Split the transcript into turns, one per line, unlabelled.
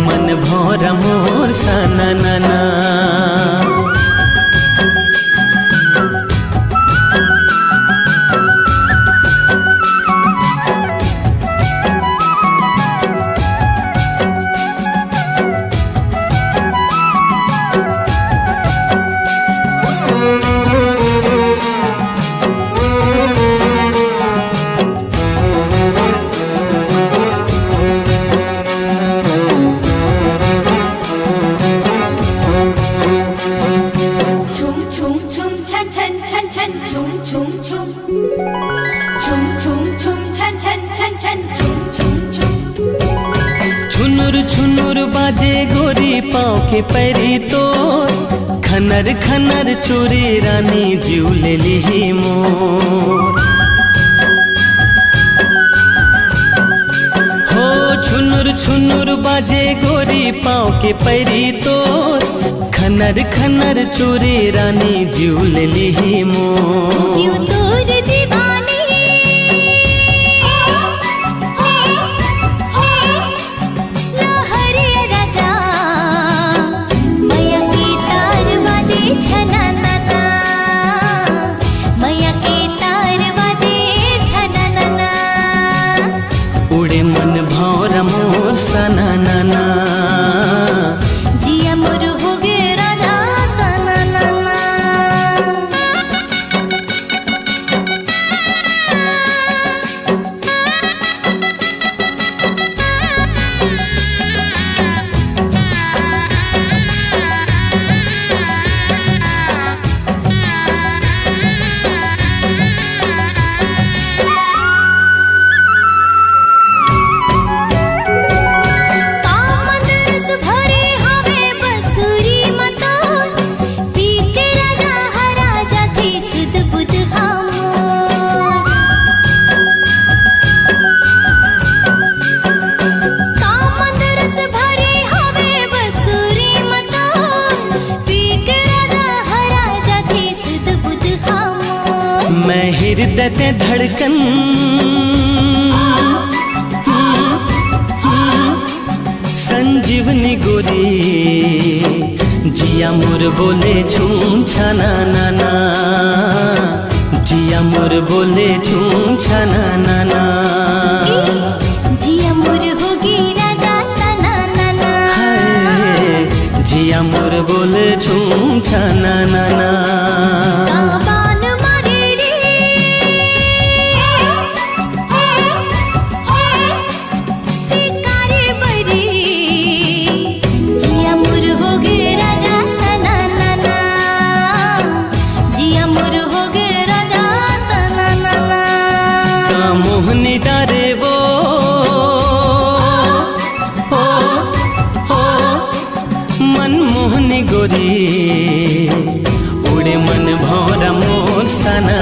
मन भौरा मोर सना नाना। छुनुर बाजे गोरी पाँव के पैरी तोर, खनर खनर चोरी रानी जीव ले ली मोर। हो छुनुर छुनुर बाजे गोरी पाँव के पैरी तोर, खनर खनर चोरी रानी जीव ले ली मोर। उड़े मन भौरा मोर सना नाना,
जिया मोर हो गे राजा तना नाना।
मैं हृदय ते धड़कन संजीवनी गोरी, जिया मोर बोले झूम छना नाना, जिया मोर बोले झूम छना नाना।
जिया मोर हो गे राजा तना नाना,
जिया मोर बोले झूम छना नाना। मोहनी डारे वो हो मनमोहनी गोरी, उड़े मन भौरा मोर सना।